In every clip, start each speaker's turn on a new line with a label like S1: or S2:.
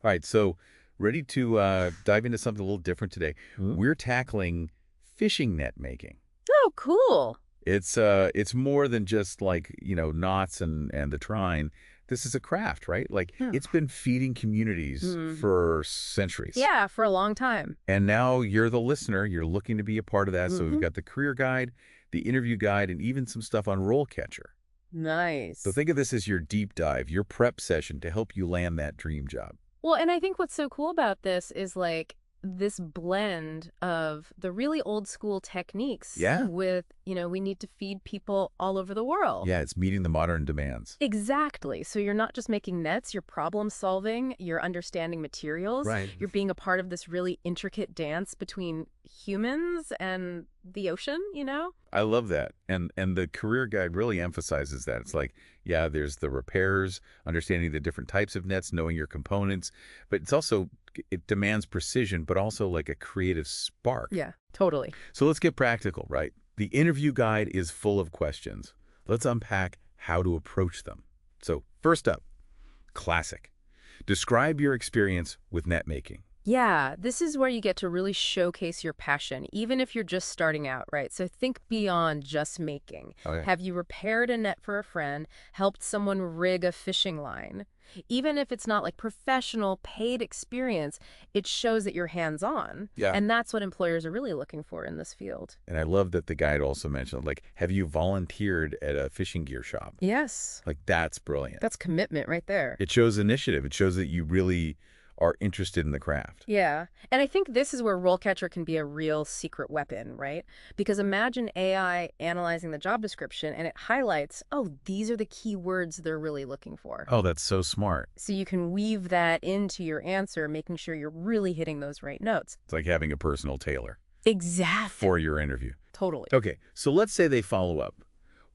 S1: All right, so ready to dive into something a little different today.
S2: Hmm?
S1: We're tackling fishing net making.
S3: Oh, cool.
S1: It's more than just like, knots and the trine. This is a craft, right? Like
S3: Hmm.
S1: it's been feeding communities
S3: Hmm.
S1: for centuries.
S3: Yeah, for a long time.
S1: And now you're the listener, you're looking to be a part of that. So we've got the career guide, the interview guide, and even some stuff on RoleCatcher.
S3: Nice.
S1: So think of this as your deep dive, your prep session to help you land that dream job.
S3: Well, and I think what's so cool about this is like this blend of the really old school techniques
S1: Yeah.
S3: with, we need to feed people all over the world.
S1: Yeah, it's meeting the modern demands.
S3: Exactly. So you're not just making nets, you're problem solving, you're understanding materials.
S1: Right.
S3: You're being a part of this really intricate dance between humans and the ocean,
S1: I love that. And the career guide really emphasizes that. It's like, yeah, there's the repairs, understanding the different types of nets, knowing your components, but it demands precision, but also like a creative spark.
S3: Yeah, totally.
S1: So let's get practical, right? The interview guide is full of questions. Let's unpack how to approach them. So first up, classic. Describe your experience with net making.
S3: Yeah, this is where you get to really showcase your passion, even if you're just starting out, right? So think beyond just making.
S1: Okay.
S3: Have you repaired a net for a friend, helped someone rig a fishing line? Even if it's not like professional, paid experience, it shows that you're hands-on.
S1: Yeah.
S3: And that's what employers are really looking for in this field.
S1: And I love that the guide also mentioned, like, have you volunteered at a fishing gear shop?
S3: Yes.
S1: Like, that's brilliant.
S3: That's commitment right there.
S1: It shows initiative. It shows that you really are interested in the craft.
S3: Yeah. And I think this is where RoleCatcher can be a real secret weapon, right? Because imagine AI analyzing the job description and it highlights, oh, these are the key words they're really looking for.
S1: Oh, that's so smart.
S3: So you can weave that into your answer, making sure you're really hitting those right notes.
S1: It's like having a personal tailor
S3: Exactly.
S1: for your interview.
S3: Totally.
S1: Okay, so let's say they follow up.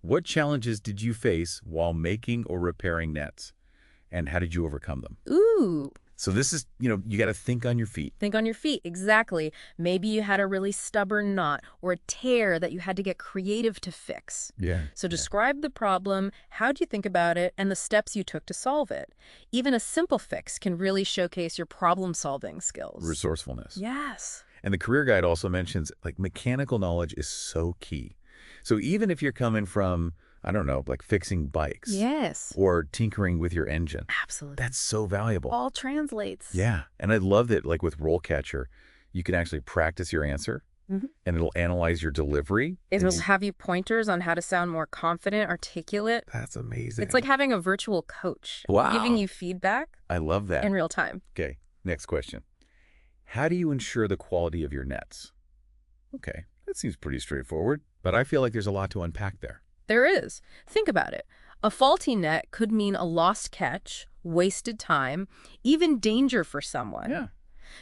S1: What challenges did you face while making or repairing nets? And how did you overcome them?
S3: Ooh.
S1: So this is, you got to think on your feet.
S3: Think on your feet. Exactly. Maybe you had a really stubborn knot or a tear that you had to get creative to fix.
S1: Yeah.
S3: So describe the problem, how'd you think about it, and the steps you took to solve it. Even a simple fix can really showcase your problem-solving skills.
S1: Resourcefulness.
S3: Yes.
S1: And the career guide also mentions, like, mechanical knowledge is so key. So even if you're coming from, I don't know, like fixing bikes.
S3: Yes.
S1: Or tinkering with your engine.
S3: Absolutely.
S1: That's so valuable.
S3: All translates.
S1: Yeah. And I love that, like with RoleCatcher, you can actually practice your answer, and it'll analyze your delivery.
S3: It will have you pointers on how to sound more confident, articulate.
S1: That's amazing.
S3: It's like having a virtual coach.
S1: Wow.
S3: Giving you feedback
S1: I love that.
S3: in real time.
S1: Okay, next question. How do you ensure the quality of your nets? Okay, that seems pretty straightforward, but I feel like there's a lot to unpack there.
S3: There is. Think about it. A faulty net could mean a lost catch, wasted time, even danger for someone.
S1: Yeah.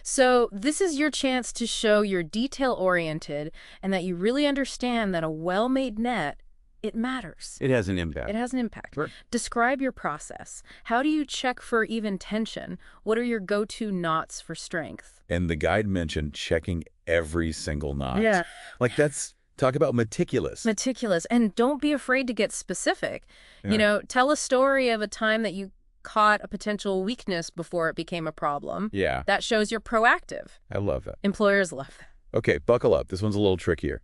S3: So this is your chance to show you're detail-oriented and that you really understand that a well-made net, it matters.
S1: It has an impact.
S3: It has an impact.
S1: Sure.
S3: Describe your process. How do you check for even tension? What are your go-to knots for strength?
S1: And the guide mentioned checking every single knot.
S3: Yeah.
S1: Like talk about meticulous.
S3: Meticulous. And don't be afraid to get specific.
S1: Yeah.
S3: Tell a story of a time that you caught a potential weakness before it became a problem.
S1: Yeah,
S3: That shows you're proactive.
S1: I love that.
S3: Employers love that.
S1: Okay, buckle up. This one's a little trickier.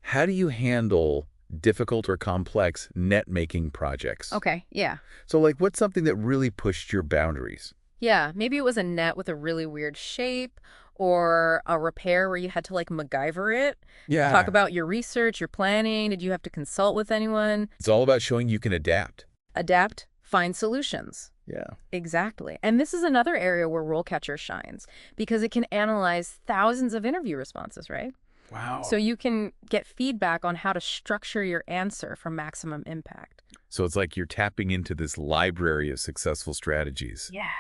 S1: How do you handle difficult or complex net-making projects?
S3: Okay, yeah.
S1: So, like, what's something that really pushed your boundaries?
S3: Yeah, maybe it was a net with a really weird shape or a repair where you had to like MacGyver it.
S1: Yeah.
S3: Talk about your research, your planning. Did you have to consult with anyone?
S1: It's all about showing you can adapt.
S3: Adapt, find solutions.
S1: Yeah.
S3: Exactly. And this is another area where RoleCatcher shines because it can analyze thousands of interview responses, right?
S1: Wow.
S3: So you can get feedback on how to structure your answer for maximum impact.
S1: So it's like you're tapping into this library of successful strategies.
S3: Yes.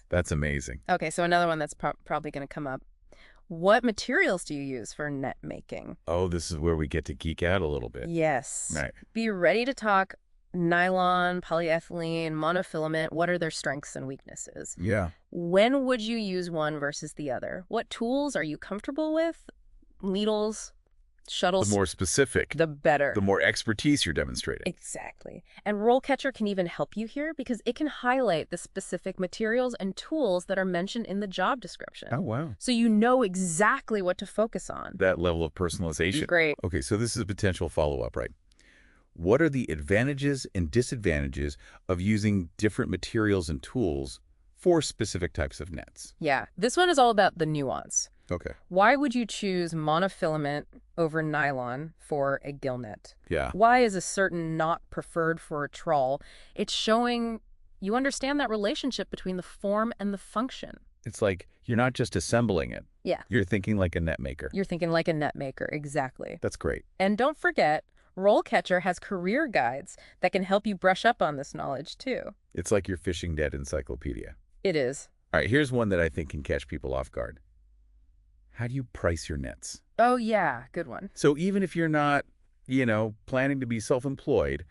S1: That's amazing.
S3: Okay, so another one that's probably going to come up. What materials do you use for net making?
S1: Oh, this is where we get to geek out a little bit.
S3: Yes.
S1: Right.
S3: Be ready to talk nylon, polyethylene, monofilament. What are their strengths and weaknesses?
S1: Yeah.
S3: When would you use one versus the other? What tools are you comfortable with? Needles? Shuttle
S1: The more specific,
S3: the better.
S1: the more expertise you're demonstrating.
S3: Exactly. And RoleCatcher can even help you here because it can highlight the specific materials and tools that are mentioned in the job description.
S1: Oh, wow.
S3: So you know exactly what to focus on.
S1: That level of personalization.
S3: Great.
S1: Okay, so this is a potential follow-up, right? What are the advantages and disadvantages of using different materials and tools for specific types of nets?
S3: Yeah, this one is all about the nuance.
S1: Okay.
S3: Why would you choose monofilament over nylon for a gill net?
S1: Yeah.
S3: Why is a certain knot preferred for a trawl? It's showing you understand that relationship between the form and the function.
S1: It's like you're not just assembling it.
S3: Yeah.
S1: You're thinking like a net maker.
S3: You're thinking like a net maker, exactly.
S1: That's great.
S3: And don't forget, RoleCatcher has career guides that can help you brush up on this knowledge too.
S1: It's like your fishing net encyclopedia.
S3: It is.
S1: All right, here's one that I think can catch people off guard. How do you price your nets?
S3: Oh, yeah, good one.
S1: So even if you're not, planning to be self-employed,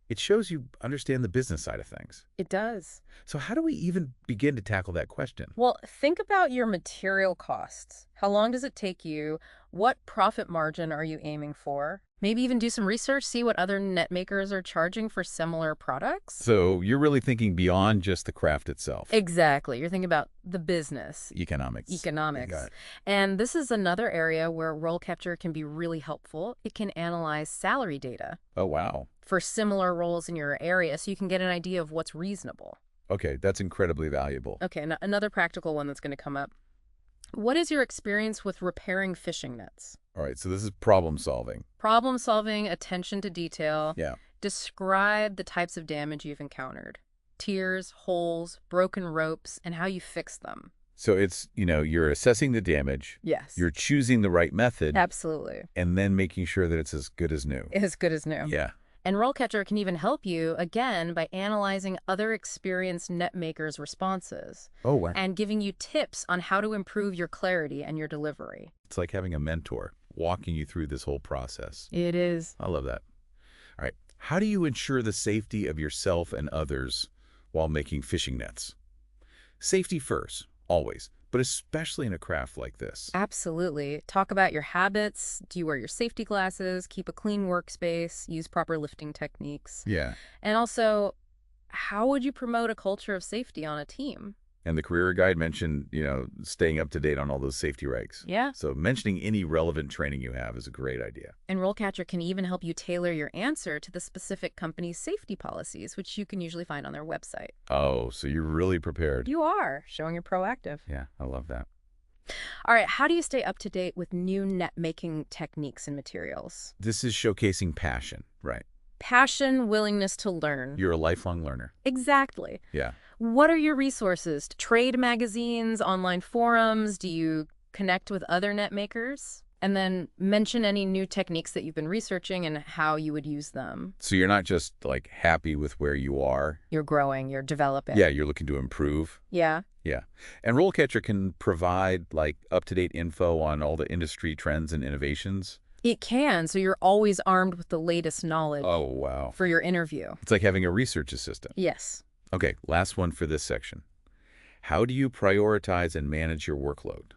S1: it shows you understand the business side of things.
S3: It does.
S1: So how do we even begin to tackle that question?
S3: Well, think about your material costs. How long does it take you? What profit margin are you aiming for? Maybe even do some research, see what other net makers are charging for similar products.
S1: So you're really thinking beyond just the craft itself.
S3: Exactly. You're thinking about the business.
S1: Economics.
S3: Economics. And this is another area where RoleCatcher can be really helpful. It can analyze salary data
S1: Oh, wow.
S3: for similar roles in your area so you can get an idea of what's reasonable.
S1: Okay, that's incredibly valuable.
S3: Okay, another practical one that's going to come up. What is your experience with repairing fishing nets?
S1: All right, so this is problem solving.
S3: Problem solving, attention to detail.
S1: Yeah.
S3: Describe the types of damage you've encountered. Tears, holes, broken ropes, and how you fix them.
S1: So it's, you're assessing the damage.
S3: Yes.
S1: You're choosing the right method.
S3: Absolutely.
S1: And then making sure that it's as good as new.
S3: As good as new.
S1: Yeah.
S3: And RoleCatcher can even help you, again, by analyzing other experienced net makers' responses.
S1: Oh, wow.
S3: And giving you tips on how to improve your clarity and your delivery.
S1: It's like having a mentor walking you through this whole process.
S3: It is.
S1: I love that. All right. How do you ensure the safety of yourself and others while making fishing nets? Safety first, always, but especially in a craft like this.
S3: Absolutely. Talk about your habits. Do you wear your safety glasses? Keep a clean workspace? Use proper lifting techniques?
S1: Yeah.
S3: And also, how would you promote a culture of safety on a team?
S1: And the career guide mentioned, staying up to date on all those safety regs.
S3: Yeah.
S1: So mentioning any relevant training you have is a great idea.
S3: And RoleCatcher can even help you tailor your answer to the specific company's safety policies, which you can usually find on their website.
S1: Oh, so you're really prepared.
S3: You are, showing you're proactive.
S1: Yeah, I love that.
S3: All right, how do you stay up to date with new net-making techniques and materials?
S1: This is showcasing passion, right?
S3: Passion, willingness to learn.
S1: You're a lifelong learner.
S3: Exactly.
S1: Yeah.
S3: What are your resources? Trade magazines, online forums? Do you connect with other net makers? And then mention any new techniques that you've been researching and how you would use them.
S1: So you're not just like happy with where you are.
S3: You're growing, you're developing.
S1: Yeah, you're looking to improve.
S3: Yeah.
S1: Yeah. And RoleCatcher can provide like up-to-date info on all the industry trends and innovations.
S3: It can, so you're always armed with the latest knowledge.
S1: Oh, wow.
S3: For your interview.
S1: It's like having a research assistant.
S3: Yes.
S1: Okay, last one for this section. How do you prioritize and manage your workload?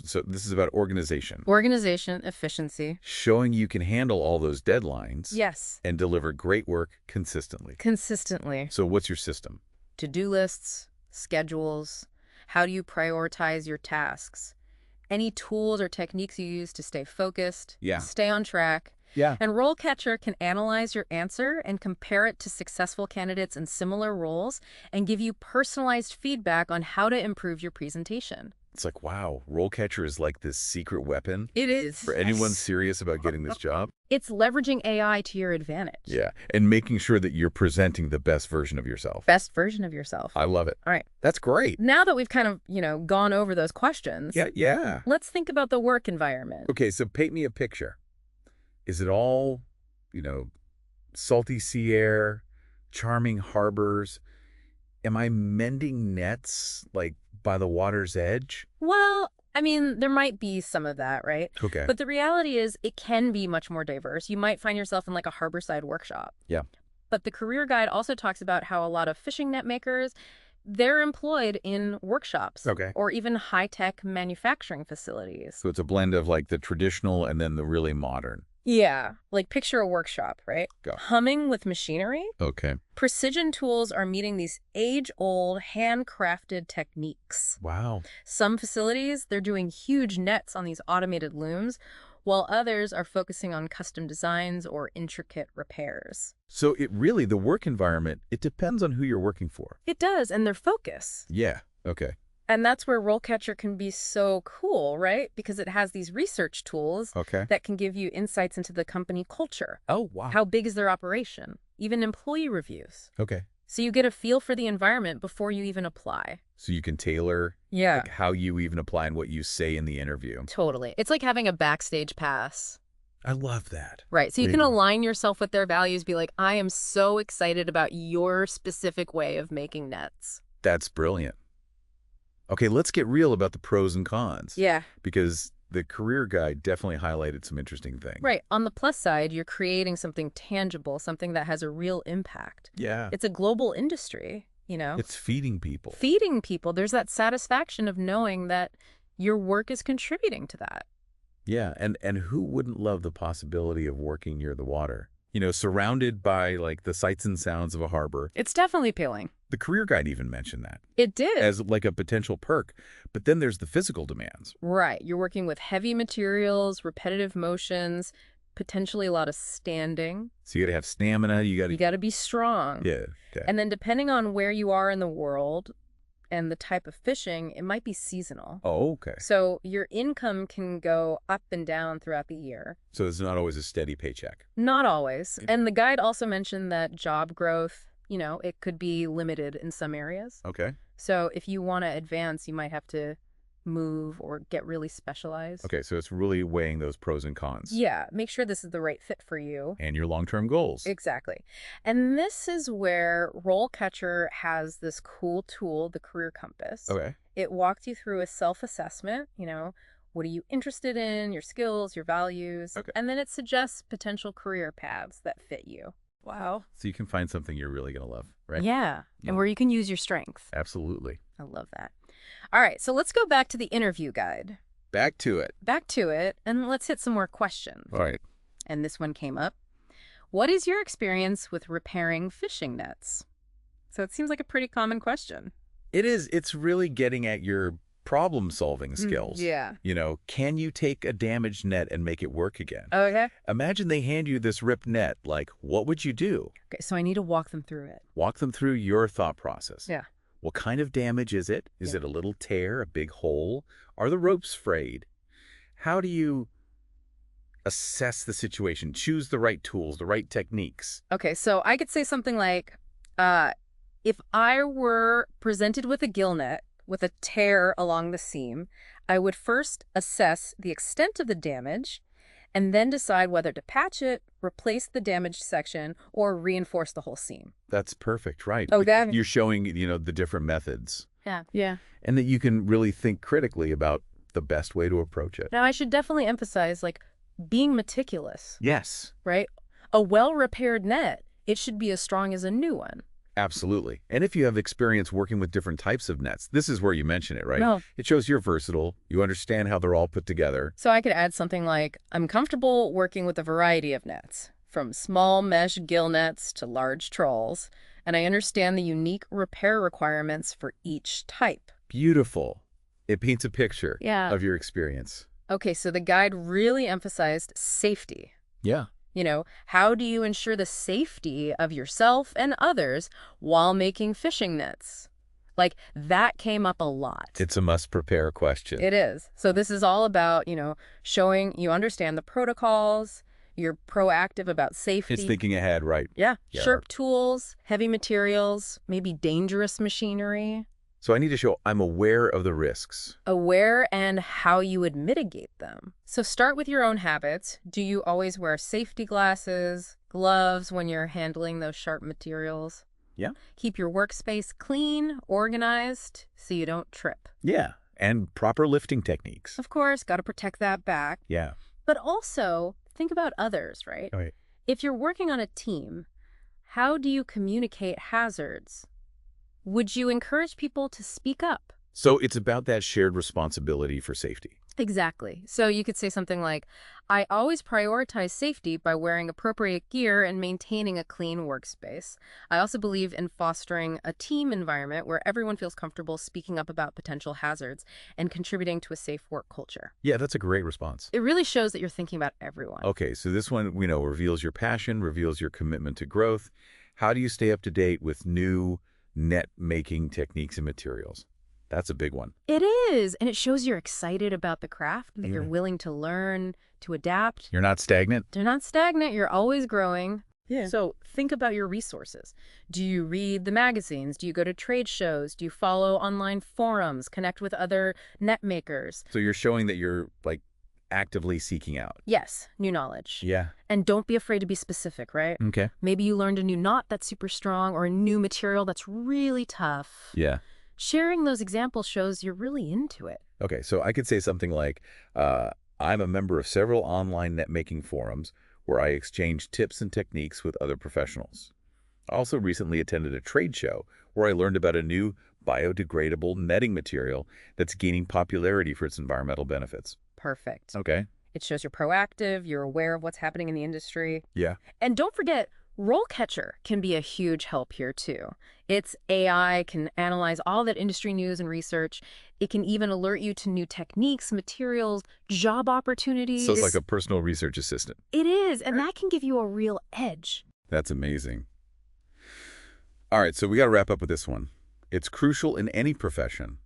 S1: So this is about organization.
S3: Organization, efficiency.
S1: Showing you can handle all those deadlines.
S3: Yes.
S1: And deliver great work consistently.
S3: Consistently.
S1: So what's your system?
S3: To-do lists, schedules. How do you prioritize your tasks? Any tools or techniques you use to stay focused, stay on track.
S1: Yeah.
S3: And RoleCatcher can analyze your answer and compare it to successful candidates in similar roles and give you personalized feedback on how to improve your presentation.
S1: It's like, wow, RoleCatcher is like this secret weapon.
S3: It is.
S1: For anyone serious about getting this job.
S3: It's leveraging AI to your advantage.
S1: Yeah, and making sure that you're presenting the best version of yourself.
S3: Best version of yourself.
S1: I love it.
S3: All right.
S1: That's great.
S3: Now that we've kind of, gone over those questions.
S1: Yeah.
S3: Let's think about the work environment.
S1: Okay, so paint me a picture. Is it all, salty sea air, charming harbors? Am I mending nets, like, by the water's edge?
S3: Well, I mean, there might be some of that, right?
S1: Okay.
S3: But the reality is it can be much more diverse. You might find yourself in like a harborside workshop.
S1: Yeah.
S3: But the career guide also talks about how a lot of fishing net makers they're employed in workshops
S1: Okay.
S3: or even high-tech manufacturing facilities.
S1: So it's a blend of like the traditional and then the really modern.
S3: Yeah, like picture a workshop, right?
S1: Go.
S3: Humming with machinery.
S1: Okay.
S3: Precision tools are meeting these age-old, handcrafted techniques.
S1: Wow.
S3: Some facilities, they're doing huge nets on these automated looms, while others are focusing on custom designs or intricate repairs.
S1: So the work environment, it depends on who you're working for.
S3: It does, and their focus.
S1: Yeah. Okay.
S3: And that's where RoleCatcher can be so cool, right? Because it has these research tools
S1: Okay.
S3: that can give you insights into the company culture.
S1: Oh, wow.
S3: How big is their operation? Even employee reviews.
S1: Okay.
S3: So you get a feel for the environment before you even apply.
S1: So you can tailor like how you even apply and what you say in the interview.
S3: Totally. It's like having a backstage pass.
S1: I love that.
S3: Right. So you can
S1: Really?
S3: align yourself with their values, be like, I am so excited about your specific way of making nets.
S1: That's brilliant. Okay, let's get real about the pros and cons.
S3: Yeah.
S1: Because the career guide definitely highlighted some interesting things.
S3: Right. On the plus side, you're creating something tangible, something that has a real impact.
S1: Yeah.
S3: It's a global industry, you know?
S1: It's feeding people.
S3: Feeding people. There's that satisfaction of knowing that your work is contributing to that.
S1: Yeah, and who wouldn't love the possibility of working near the water? You know, surrounded by like the sights and sounds of a harbor.
S3: It's definitely appealing.
S1: The career guide even mentioned that
S3: It did.
S1: as like a potential perk. But then there's the physical demands.
S3: Right. You're working with heavy materials, repetitive motions, potentially a lot of standing.
S1: So you got to have stamina. You
S3: You got to be strong.
S1: Yeah. Okay.
S3: And then depending on where you are in the world and the type of fishing, it might be seasonal.
S1: Oh, okay.
S3: So your income can go up and down throughout the year.
S1: So it's not always a steady paycheck.
S3: Not always. And the guide also mentioned that job growth, you know, it could be limited in some areas.
S1: Okay.
S3: So if you want to advance, you might have to move or get really specialized.
S1: Okay, so it's really weighing those pros and cons.
S3: Yeah, make sure this is the right fit for you.
S1: And your long-term goals.
S3: Exactly. And this is where RoleCatcher has this cool tool, the Career Compass.
S1: Okay.
S3: It walked you through a self-assessment, you know, what are you interested in, your skills, your values,
S1: Okay.
S3: and then it suggests potential career paths that fit you. Wow.
S1: So you can find something you're really going to love, right?
S3: Yeah,
S1: Yeah.
S3: and where you can use your strength.
S1: Absolutely.
S3: I love that. All right, so let's go back to the interview guide.
S1: Back to it.
S3: Back to it, and let's hit some more questions.
S1: All right.
S3: And this one came up. What is your experience with repairing fishing nets? So it seems like a pretty common question.
S1: It is. It's really getting at your problem-solving skills.
S3: Yeah.
S1: You know, can you take a damaged net and make it work again?
S3: Okay.
S1: Imagine they hand you this ripped net. Like, what would you do?
S3: Okay, so I need to walk them through it.
S1: Walk them through your thought process.
S3: Yeah.
S1: What kind of damage is it? Is
S3: Yeah.
S1: it a little tear, a big hole? Are the ropes frayed? How do you assess the situation? Choose the right tools, the right techniques.
S3: Okay, so I could say something like, if I were presented with a gill net with a tear along the seam, I would first assess the extent of the damage and then decide whether to patch it, replace the damaged section, or reinforce the whole seam.
S1: That's perfect, right?
S3: Oh, that-
S1: You're showing, you know, the different methods
S3: Yeah. Yeah.
S1: and that you can really think critically about the best way to approach it.
S3: Now, I should definitely emphasize, like, being meticulous,
S1: Yes,
S3: right? A well-repaired net, it should be as strong as a new one.
S1: absolutely. And if you have experience working with different types of nets, this is where you mention it, right?
S3: No.
S1: It shows you're versatile. You understand how they're all put together.
S3: So I could add something like, I'm comfortable working with a variety of nets, from small mesh gill nets to large trawls, and I understand the unique repair requirements for each type.
S1: Beautiful. It paints a picture
S3: Yeah.
S1: of your experience.
S3: Okay, so the guide really emphasized safety.
S1: Yeah.
S3: You know, how do you ensure the safety of yourself and others while making fishing nets? Like, that came up a lot.
S1: It's a must-prepare question.
S3: It is. So this is all about, you know, showing you understand the protocols, you're proactive about safety.
S1: It's thinking ahead, right?
S3: Yeah.
S1: Yeah.
S3: Sharp tools, heavy materials, maybe dangerous machinery.
S1: So I need to show I'm aware of the risks.
S3: Aware and how you would mitigate them. So start with your own habits. Do you always wear safety glasses, gloves when you're handling those sharp materials?
S1: Yeah.
S3: Keep your workspace clean, organized, so you don't trip.
S1: Yeah. And proper lifting techniques.
S3: Of course, got to protect that back.
S1: Yeah.
S3: But also, think about others, right?
S1: All right.
S3: If you're working on a team, how do you communicate hazards? Would you encourage people to speak up?
S1: So it's about that shared responsibility for safety.
S3: Exactly. So you could say something like, I always prioritize safety by wearing appropriate gear and maintaining a clean workspace. I also believe in fostering a team environment where everyone feels comfortable speaking up about potential hazards and contributing to a safe work culture.
S1: Yeah, that's a great response.
S3: It really shows that you're thinking about everyone.
S1: Okay, so this one, reveals your passion, reveals your commitment to growth. How do you stay up to date with new net-making techniques and materials? That's a big one.
S3: It is, and it shows you're excited about the craft, that you're willing to learn, to adapt.
S1: You're not stagnant?
S3: You're not stagnant, you're always growing.
S1: Yeah.
S3: So think about your resources. Do you read the magazines? Do you go to trade shows? Do you follow online forums, connect with other net makers?
S1: So you're showing that you're, actively seeking out.
S3: Yes, new knowledge.
S1: Yeah.
S3: And don't be afraid to be specific, right?
S1: Okay.
S3: Maybe you learned a new knot that's super strong or a new material that's really tough.
S1: Yeah.
S3: Sharing those examples shows you're really into it.
S1: Okay, so I could say something like, I'm a member of several online net-making forums where I exchange tips and techniques with other professionals. I also recently attended a trade show where I learned about a new biodegradable netting material that's gaining popularity for its environmental benefits.
S3: Perfect.
S1: Okay.
S3: It shows you're proactive, you're aware of what's happening in the industry.
S1: Yeah.
S3: And don't forget, RoleCatcher can be a huge help here too. Its AI can analyze all that industry news and research. It can even alert you to new techniques, materials, job opportunities.
S1: So it's like a personal research assistant.
S3: It is, and that can give you a real edge.
S1: That's amazing. All right, so we got to wrap up with this one. It's crucial in any profession.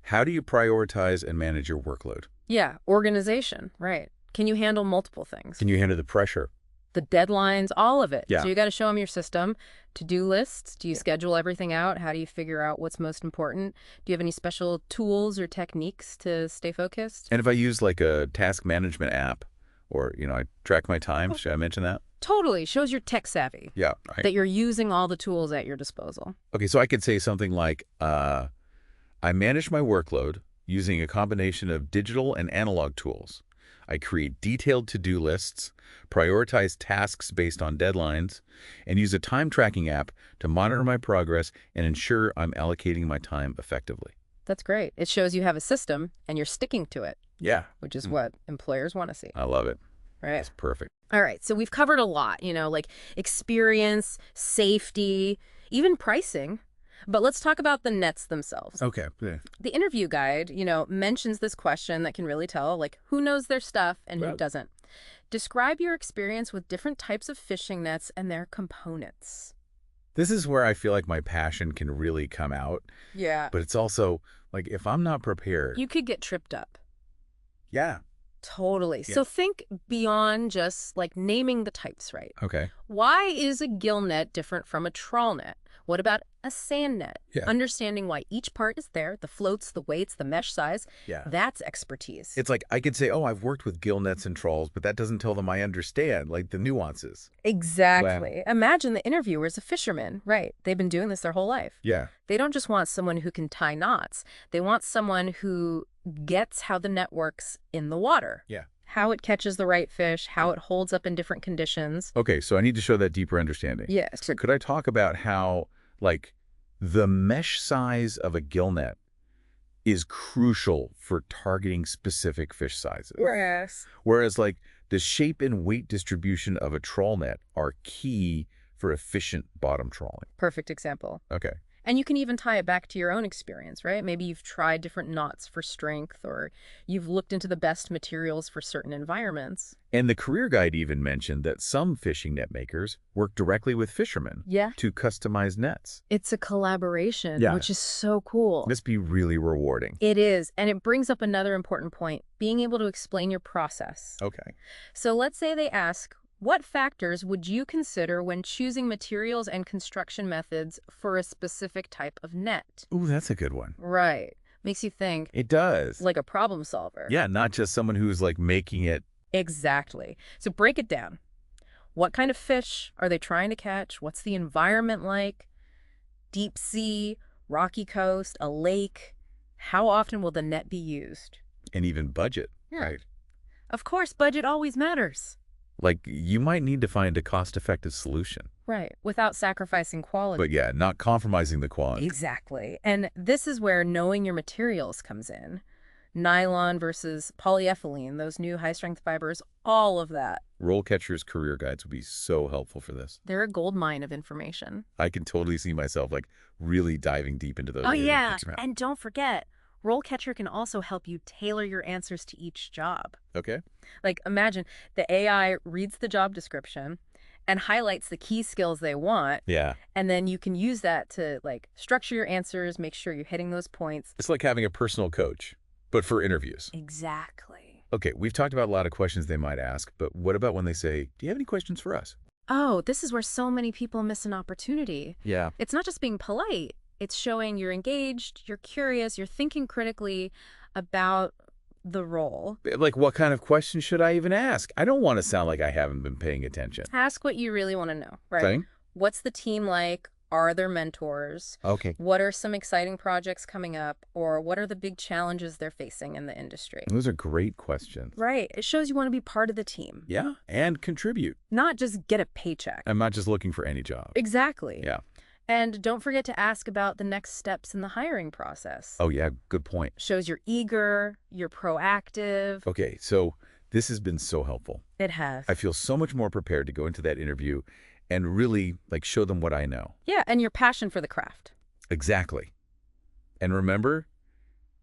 S1: How do you prioritize and manage your workload?
S3: Yeah, organization, right. Can you handle multiple things?
S1: Can you handle the pressure?
S3: The deadlines, all of it.
S1: Yeah.
S3: So you got to show them your system. To-do lists. Do you schedule everything out? How do you figure out what's most important? Do you have any special tools or techniques to stay focused?
S1: And if I use a task management app or, I track my time, should I mention that?
S3: Totally. Shows you're tech savvy.
S1: Yeah. Right.
S3: That you're using all the tools at your disposal.
S1: Okay, so I could say something like, I manage my workload using a combination of digital and analog tools. I create detailed to-do lists, prioritize tasks based on deadlines, and use a time tracking app to monitor my progress and ensure I'm allocating my time effectively.
S3: That's great. It shows you have a system and you're sticking to it.
S1: Yeah.
S3: Which is what employers want to see.
S1: I love it.
S3: Right.
S1: That's perfect.
S3: All right. So we've covered a lot, like experience, safety, even pricing. But let's talk about the nets themselves.
S1: Okay. Yeah.
S3: The interview guide, mentions this question that can really tell, who knows their stuff and who doesn't. Describe your experience with different types of fishing nets and their components.
S1: This is where I feel like my passion can really come out.
S3: Yeah.
S1: But it's also, if I'm not prepared.
S3: You could get tripped up.
S1: Yeah.
S3: Totally.
S1: Yeah.
S3: So think beyond just, naming the types, right?
S1: Okay.
S3: Why is a gill net different from a trawl net? What about a sand net?
S1: Yeah.
S3: Understanding why each part is there, the floats, the weights, the mesh size, that's expertise.
S1: It's like I could say, I've worked with gill nets and trawls, but that doesn't tell them I understand, the nuances.
S3: Exactly. Wow. Imagine the interviewer's a fisherman, right? They've been doing this their whole life.
S1: Yeah.
S3: They don't just want someone who can tie knots. They want someone who gets how the net works in the water.
S1: Yeah.
S3: How it catches the right fish, how it holds up in different conditions.
S1: Okay, so I need to show that deeper understanding.
S3: Yes.
S1: So could I talk about how, the mesh size of a gill net is crucial for targeting specific fish sizes?
S3: Yes.
S1: Whereas, the shape and weight distribution of a trawl net are key for efficient bottom trawling.
S3: Perfect example.
S1: Okay.
S3: And you can even tie it back to your own experience, right? Maybe you've tried different knots for strength, or you've looked into the best materials for certain environments.
S1: And the career guide even mentioned that some fishing net makers work directly with fishermen to customize nets.
S3: It's a collaboration,
S1: Yeah.
S3: which is so cool.
S1: This be really rewarding.
S3: It is, and it brings up another important point, being able to explain your process.
S1: Okay.
S3: So let's say they ask, what factors would you consider when choosing materials and construction methods for a specific type of net?
S1: Ooh, that's a good one.
S3: Right. Makes you think.
S1: It does.
S3: Like a problem solver.
S1: Yeah, not just someone who's making it.
S3: Exactly. So break it down. What kind of fish are they trying to catch? What's the environment like? Deep sea, rocky coast, a lake? How often will the net be used?
S1: And even budget, right?
S3: Of course, budget always matters.
S1: You might need to find a cost-effective solution.
S3: Right, without sacrificing quality.
S1: But yeah, not compromising the quality.
S3: Exactly. And this is where knowing your materials comes in. Nylon versus polyethylene, those new high-strength fibers, all of that.
S1: RoleCatcher's career guides would be so helpful for this.
S3: They're a gold mine of information.
S1: I can totally see myself like really diving deep into those.
S3: Oh, yeah.
S1: Thanks, man.
S3: And don't forget, RoleCatcher can also help you tailor your answers to each job.
S1: Okay.
S3: Like, imagine the AI reads the job description and highlights the key skills they want,
S1: Yeah.
S3: and then you can use that to, like, structure your answers, make sure you're hitting those points.
S1: It's like having a personal coach, but for interviews.
S3: Exactly.
S1: Okay, we've talked about a lot of questions they might ask, but what about when they say, do you have any questions for us?
S3: Oh, this is where so many people miss an opportunity.
S1: Yeah.
S3: It's not just being polite. It's showing you're engaged, you're curious, you're thinking critically about the role.
S1: Like, what kind of questions should I even ask? I don't want to sound like I haven't been paying attention.
S3: Ask what you really want to know, right?
S1: Okay.
S3: What's the team like? Are there mentors?
S1: Okay.
S3: What are some exciting projects coming up? Or what are the big challenges they're facing in the industry?
S1: Those are great questions.
S3: Right. It shows you want to be part of the team.
S1: Yeah, and contribute.
S3: Not just get a paycheck.
S1: I'm not just looking for any job.
S3: Exactly.
S1: Yeah.
S3: And don't forget to ask about the next steps in the hiring process.
S1: Oh, yeah, good point.
S3: Shows you're eager, you're proactive.
S1: Okay, so this has been so helpful.
S3: It has.
S1: I feel so much more prepared to go into that interview and really, like, show them what I know.
S3: Yeah, and your passion for the craft.
S1: Exactly. And remember,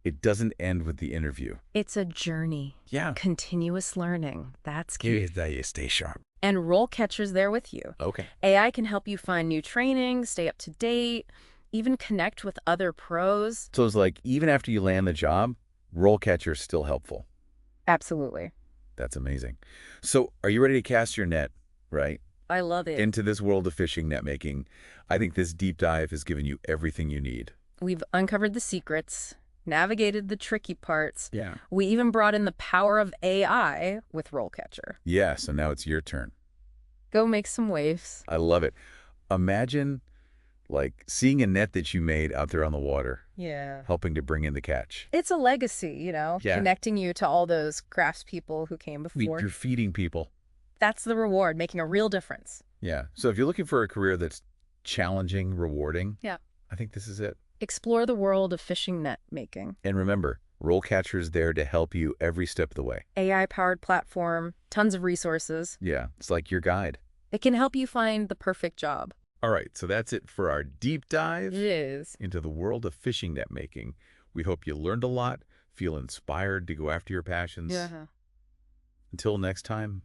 S1: it doesn't end with the interview.
S3: It's a journey.
S1: Yeah.
S3: Continuous learning. That's key.
S1: Stay sharp.
S3: And RoleCatcher's there with you.
S1: Okay.
S3: AI can help you find new training, stay up to date, even connect with other pros.
S1: So it's like, even after you land the job, RoleCatcher's still helpful.
S3: Absolutely.
S1: That's amazing. So are you ready to cast your net, right?
S3: I love it.
S1: Into this world of fishing net making. I think this deep dive has given you everything you need.
S3: We've uncovered the secrets, navigated the tricky parts.
S1: Yeah.
S3: We even brought in the power of AI with RoleCatcher.
S1: Yeah, so now it's your turn.
S3: Go make some waves.
S1: I love it. Imagine, like, seeing a net that you made out there on the water,
S3: Yeah.
S1: helping to bring in the catch.
S3: It's a legacy,
S1: Yeah.
S3: connecting you to all those craftspeople who came before.
S1: You're feeding people.
S3: That's the reward, making a real difference.
S1: Yeah. So if you're looking for a career that's challenging, rewarding,
S3: Yeah.
S1: I think this is it.
S3: Explore the world of fishing net making.
S1: And remember, RoleCatcher is there to help you every step of the way.
S3: AI-powered platform, tons of resources.
S1: Yeah, it's like your guide.
S3: It can help you find the perfect job.
S1: All right, so that's it for our deep dive
S3: It is.
S1: into the world of fishing net making. We hope you learned a lot, feel inspired to go after your passions.
S3: Yeah.
S1: Until next time,